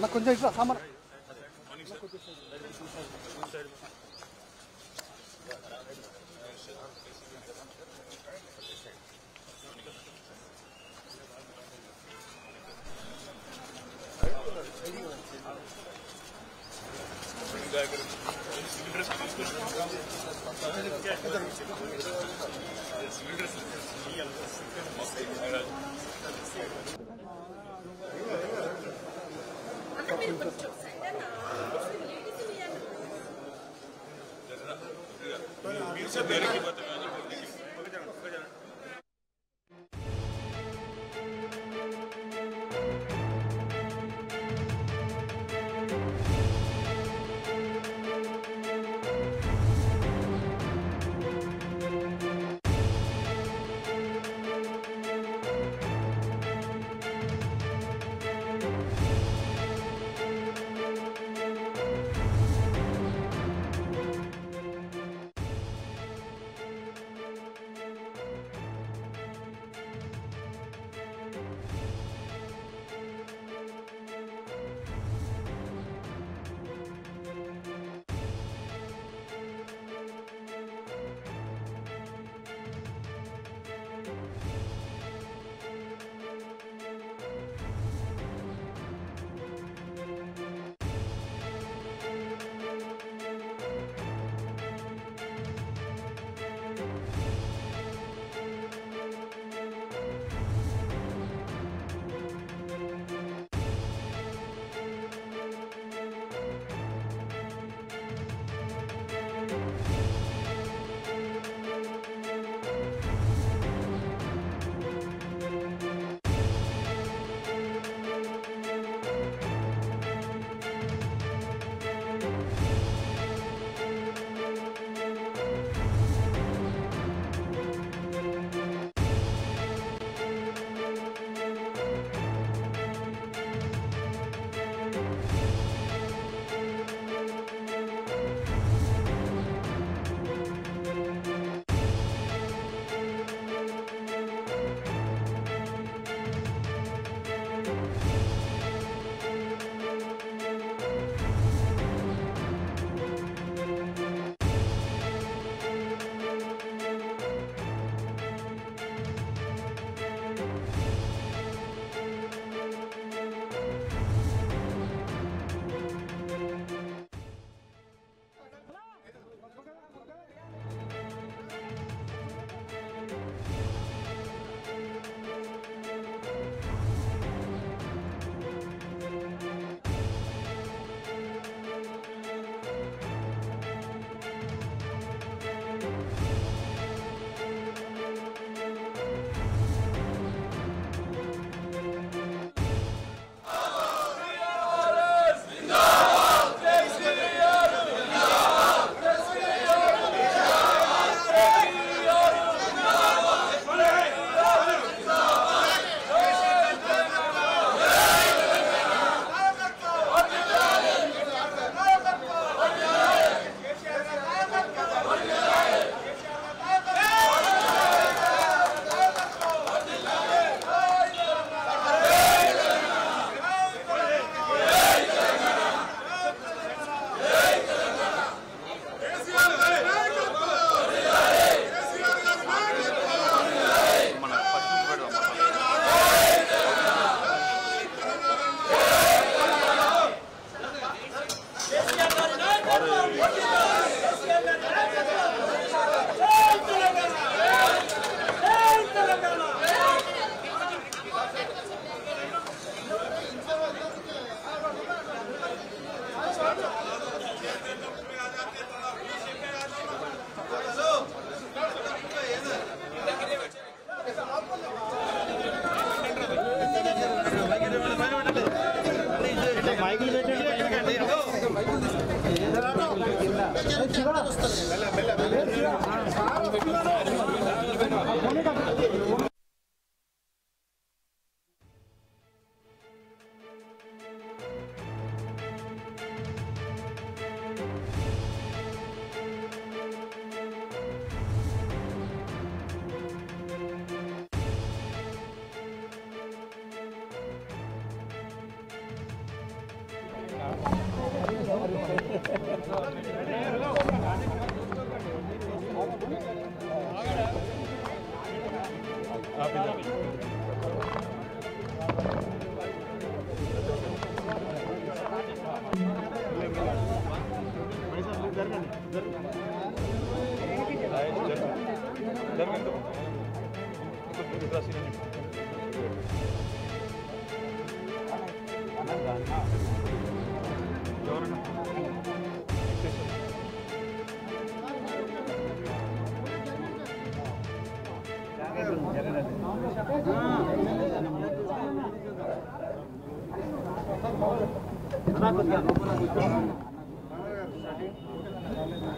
నాకు కొంచెం ఇట్లా సామాన్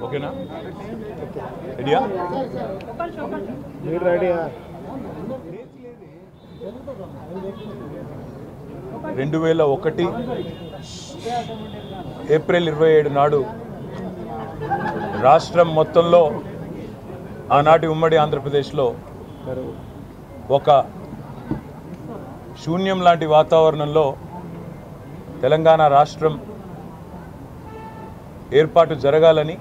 ఓకేనా రెడీయా? 2001 ఏప్రిల్ 27 నాడు రాష్ట్రం మొత్తంలో ఆనాటి ఉమ్మడి ఆంధ్రప్రదేశ్లో ఒక శూన్యం లాంటి వాతావరణంలో తెలంగాణ రాష్ట్రం ఏర్పాటు జరగాలని,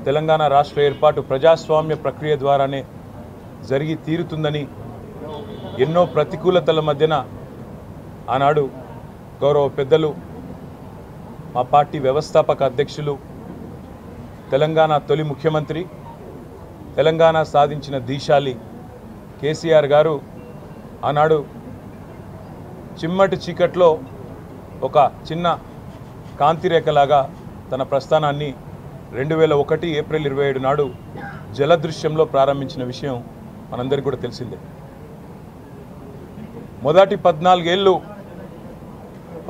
తెలంగాణ రాష్ట్ర ఏర్పాటు ప్రజాస్వామ్య ప్రక్రియ ద్వారానే జరిగి తీరుతుందని ఎన్నో ప్రతికూలతల మధ్యన ఆనాడు గౌరవ పెద్దలు మా పార్టీ వ్యవస్థాపక అధ్యక్షులు, తెలంగాణ తొలి ముఖ్యమంత్రి, తెలంగాణ సాధించిన దీశాలి కేసీఆర్ గారు ఆనాడు చిమ్మటి చీకట్లో ఒక చిన్న కాంతిరేఖలాగా తన ప్రస్థానాన్ని 2001 ఏప్రిల్ 27 నాడు జలదృశ్యంలో ప్రారంభించిన విషయం మనందరికీ కూడా తెలిసిందే. మొదటి 14 ఏళ్ళు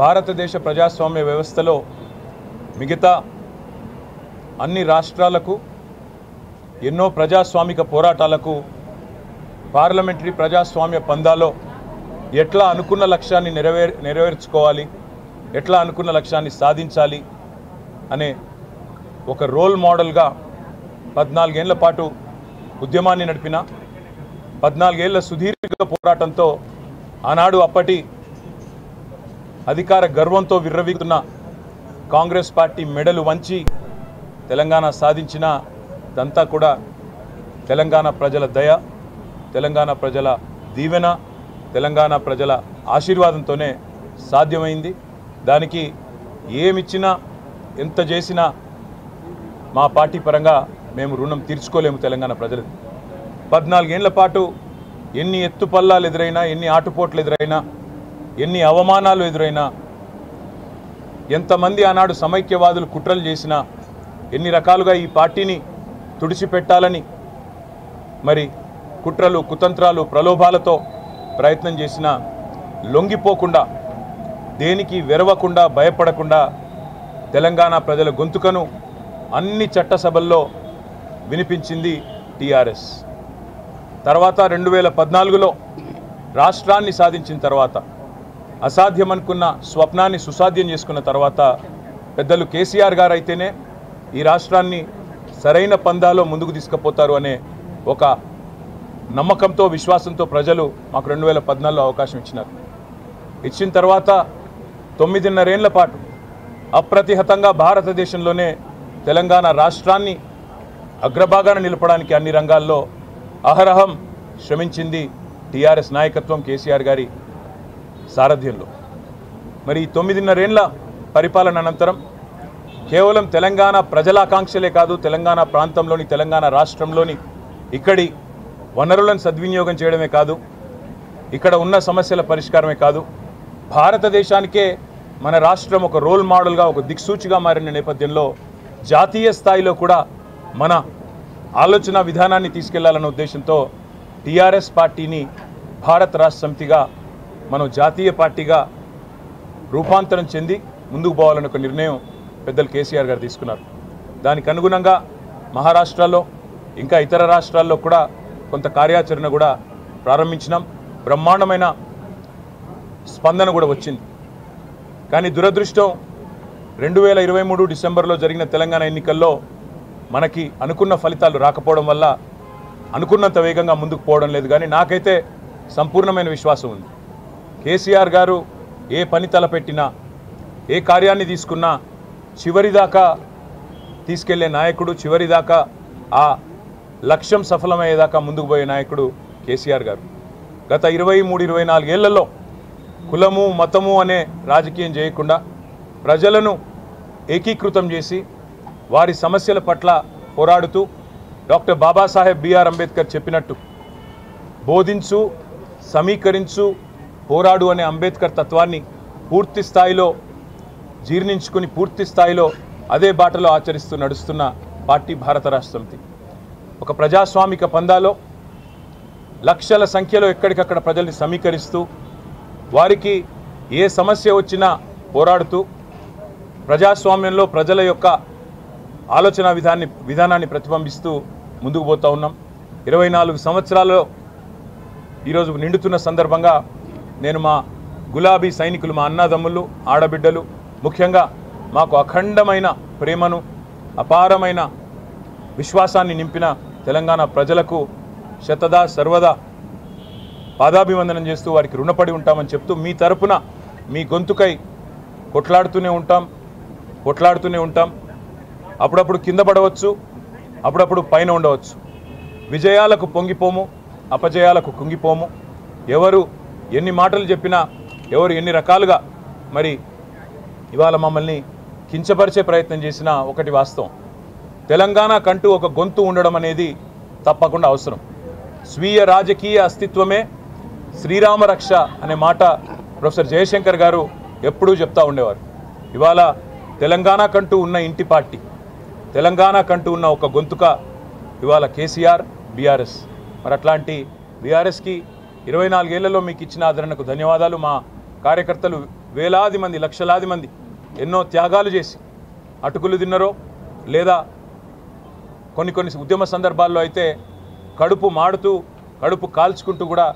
భారతదేశ ప్రజాస్వామ్య వ్యవస్థలో మిగతా అన్ని రాష్ట్రాలకు ఎన్నో ప్రజాస్వామిక పోరాటాలకు పార్లమెంటరీ ప్రజాస్వామ్య పందాలో ఎట్లా అనుకున్న లక్ష్యాన్ని నెరవేర్చుకోవాలి, ఎట్లా అనుకున్న లక్ష్యాన్ని సాధించాలి అనే ఒక రోల్ మోడల్గా 14 ఏళ్ల పాటు ఉద్యమాన్ని నడిపిన, 14 ఏళ్ల సుదీర్ఘ పోరాటంతో ఆనాడు అప్పటి అధికార గర్వంతో విర్రవీగుతున్న కాంగ్రెస్ పార్టీ మెడలు వంచి తెలంగాణ సాధించిన దంతా కూడా తెలంగాణ ప్రజల దయ, తెలంగాణ ప్రజల దీవెన, తెలంగాణ ప్రజల ఆశీర్వాదంతోనే సాధ్యమైంది. దానికి ఏమిచ్చినా ఎంత చేసినా మా పార్టీ పరంగా మేము రుణం తీర్చుకోలేము తెలంగాణ ప్రజలది. 14 ఏళ్ల పాటు ఎన్ని ఎత్తుపల్లాలు ఎదురైనా, ఎన్ని ఆటుపోట్లు ఎదురైనా, ఎన్ని అవమానాలు ఎదురైనా, ఎంతమంది ఆనాడు సమైక్యవాదులు కుట్రలు చేసినా, ఎన్ని రకాలుగా ఈ పార్టీని తుడిచిపెట్టాలని మరి కుట్రలు, కుతంత్రాలు, ప్రలోభాలతో ప్రయత్నం చేసినా లొంగిపోకుండా, దేనికి వెరవకుండా, భయపడకుండా తెలంగాణ ప్రజల గొంతుకను అన్ని చట్టసభల్లో వినిపించింది టీఆర్ఎస్. తర్వాత 2014లో రాష్ట్రాన్ని సాధించిన తర్వాత, అసాధ్యమనుకున్న స్వప్నాన్ని సుసాధ్యం చేసుకున్న తర్వాత పెద్దలు కేసీఆర్ గారు అయితేనే ఈ రాష్ట్రాన్ని సరైన పందాలో ముందుకు తీసుకుపోతారు అనే ఒక నమ్మకంతో, విశ్వాసంతో ప్రజలు మాకు 2014లో అవకాశం ఇచ్చినారు. ఇచ్చిన తర్వాత 9.5 ఏళ్ల పాటు అప్రతిహతంగా భారతదేశంలోనే తెలంగాణ రాష్ట్రాన్ని అగ్రభాగాన నిలపడానికి అన్ని రంగాల్లో అహరహం శ్రమించింది టీఆర్ఎస్ నాయకత్వం, కేసీఆర్ గారి సారథ్యంలో. మరి 9.5 ఏళ్ల పరిపాలన అనంతరం కేవలం తెలంగాణ ప్రజల ఆకాంక్షలే కాదు, తెలంగాణ ప్రాంతంలోని, తెలంగాణ రాష్ట్రంలోని ఇక్కడి వనరులను సద్వినియోగం చేయడమే కాదు, ఇక్కడ ఉన్న సమస్యల పరిష్కారమే కాదు, భారతదేశానికే మన రాష్ట్రం ఒక రోల్ మోడల్గా, ఒక దిక్సూచిగా మారిన నేపథ్యంలో జాతీయ స్థాయిలో కూడా మన ఆలోచన విధానాన్ని తీసుకెళ్లాలన్న ఉద్దేశంతో టీఆర్ఎస్ పార్టీని భారత రాష్ట్ర సమితిగా మనం జాతీయ పార్టీగా రూపాంతరం చెంది ముందుకు పోవాలన్న ఒక నిర్ణయం పెద్దలు కేసీఆర్ గారు తీసుకున్నారు. దానికి అనుగుణంగా మహారాష్ట్రలో ఇంకా ఇతర రాష్ట్రాల్లో కూడా కొంత కార్యాచరణ కూడా ప్రారంభించినాం. బ్రహ్మాండమైన స్పందన కూడా వచ్చింది. కానీ దురదృష్టం 2023 డిసెంబర్లో జరిగిన తెలంగాణ ఎన్నికల్లో మనకి అనుకున్న ఫలితాలు రాకపోవడం వల్ల అనుకున్నంత వేగంగా ముందుకు పోవడం లేదు. కానీ నాకైతే సంపూర్ణమైన విశ్వాసం ఉంది. కేసీఆర్ గారు ఏ పని తలపెట్టినా, ఏ కార్యాన్ని తీసుకున్నా చివరిదాకా తీసుకెళ్లే నాయకుడు, చివరిదాకా ఆ లక్ష్యం సఫలమయ్యేదాకా ముందుకు పోయే నాయకుడు కేసీఆర్ గారు. గత 23-24 ఏళ్లలో కులము మతము అనే రాజకీయం చేయకుండా ప్రజలను ఏకీకృతం చేసి వారి సమస్యల పట్ల పోరాడుతూ డాక్టర్ బాబాసాహెబ్ బిఆర్ అంబేద్కర్ చెప్పినట్టు బోధించు, సమీకరించు, పోరాడు అనే అంబేద్కర్ తత్వాన్ని పూర్తి స్థాయిలో జీర్ణించుకుని పూర్తి స్థాయిలో అదే బాటలో ఆచరిస్తూ నడుస్తున్న పార్టీ భారత రాష్ట్ర సమితి. ఒక ప్రజాస్వామిక పందాలో లక్షల సంఖ్యలో ఎక్కడికక్కడ ప్రజల్ని సమీకరిస్తూ వారికి ఏ సమస్య వచ్చినా పోరాడుతూ ప్రజాస్వామ్యంలో ప్రజల యొక్క ఆలోచన విధానాన్ని ప్రతిబింబిస్తూ ముందుకు పోతూ ఉన్నాం. 24 సంవత్సరాలలో ఈరోజు నిండుతున్న సందర్భంగా నేను మా గులాబీ సైనికులు, మా అన్నదమ్ములు, ఆడబిడ్డలు, ముఖ్యంగా మాకు అఖండమైన ప్రేమను, అపారమైన విశ్వాసాన్ని నింపిన తెలంగాణ ప్రజలకు శతదా సర్వదా పాదాభివందనం చేస్తూ వారికి రుణపడి ఉంటామని చెప్తూ మీ తరపున మీ గొంతుకై కొట్లాడుతూనే ఉంటాం. అప్పుడప్పుడు కింద పడవచ్చు, అప్పుడప్పుడు పైన ఉండవచ్చు. విజయాలకు పొంగిపోము, అపజయాలకు కుంగిపోము. ఎవరు ఎన్ని మాటలు చెప్పినా, ఎవరు ఎన్ని రకాలుగా మరి ఇవాళ మమ్మల్ని కించపరిచే ప్రయత్నం చేసినా ఒకటి వాస్తవం, తెలంగాణ కంటూ ఒక గొంతు ఉండడం అనేది తప్పకుండా అవసరం. స్వీయ రాజకీయ అస్తిత్వమే శ్రీరామ రక్ష అనే మాట ప్రొఫెసర్ జయశంకర్ గారు ఎప్పుడూ చెప్తా ఉండేవారు. ఇవాళ తెలంగాణ కంటూ ఉన్న ఇంటి పార్టీ, తెలంగాణ కంటూ ఉన్న ఒక గొంతుక ఇవాళ కేసీఆర్, బీఆర్ఎస్. మరి అట్లాంటి బీఆర్ఎస్కి 24 ఏళ్లలో మీకు ఇచ్చిన ఆదరణకు ధన్యవాదాలు. మా కార్యకర్తలు వేలాది మంది, లక్షలాది మంది ఎన్నో త్యాగాలు చేసి అటుకులు తిన్నరో లేదా కొన్ని ఉద్యమ సందర్భాల్లో అయితే కడుపు మాడుతూ, కడుపు కాల్చుకుంటూ కూడా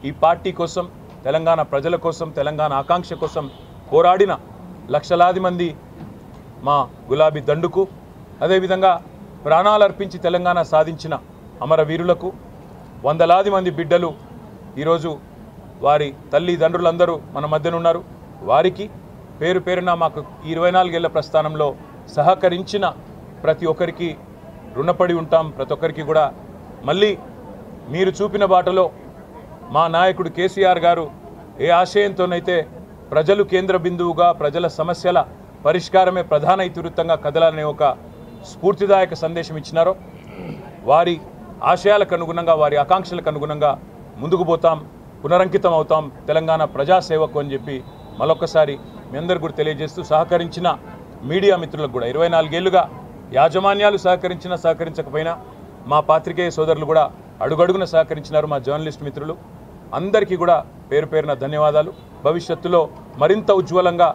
ఈ పార్టీ కోసం, తెలంగాణ ప్రజల కోసం, తెలంగాణ ఆకాంక్ష కోసం పోరాడిన లక్షలాది మంది మా గులాబీ దండుకు, అదేవిధంగా ప్రాణాలు అర్పించి తెలంగాణ సాధించిన అమరవీరులకు, వందలాది మంది బిడ్డలు ఈరోజు వారి తల్లిదండ్రులందరూ మన మధ్యన ఉన్నారు. వారికి పేరు పేరున మాకు 24 ఏళ్ల ప్రస్థానంలో సహకరించిన ప్రతి ఒక్కరికి రుణపడి ఉంటాం. ప్రతి ఒక్కరికి కూడా మళ్ళీ మీరు చూపిన బాటలో మా నాయకుడు కేసీఆర్ గారు ఏ ఆశయంతోనైతే ప్రజలు కేంద్ర బిందువుగా, ప్రజల సమస్యల పరిష్కారమే ప్రధాన ఇతివృత్తంగా కదలాలనే ఒక స్ఫూర్తిదాయక సందేశం ఇచ్చినారో వారి ఆశయాలకు అనుగుణంగా, వారి ఆకాంక్షలకు అనుగుణంగా ముందుకు పోతాం, పునరంకితం అవుతాం తెలంగాణ ప్రజాసేవకు అని చెప్పి మరొకసారి మీ అందరికీ కూడా తెలియజేస్తూ, సహకరించిన మీడియా మిత్రులకు కూడా 24 ఏళ్లుగా యాజమాన్యాలు సహకరించకపోయినా మా పాత్రికేయ సోదరులు కూడా అడుగడుగున సహకరించినారు. మా జర్నలిస్ట్ మిత్రులు అందరికీ కూడా పేరు పేరున ధన్యవాదాలు. భవిష్యత్తులో మరింత ఉజ్వలంగా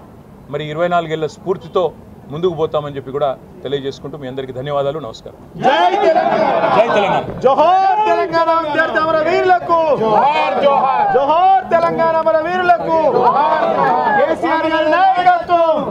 మరి 24 ఏళ్ల స్ఫూర్తితో ముందుకు పోతామని చెప్పి కూడా తెలియజేసుకుంటూ మీ అందరికీ ధన్యవాదాలు. నమస్కారం. జై తెలంగాణ. జోహార్ తెలంగాణ విద్యార్థి అమరవీరులకు. జోహార్ జోహార్. జోహార్ తెలంగాణ అమరవీరులకు. కేసీఆర్ గారి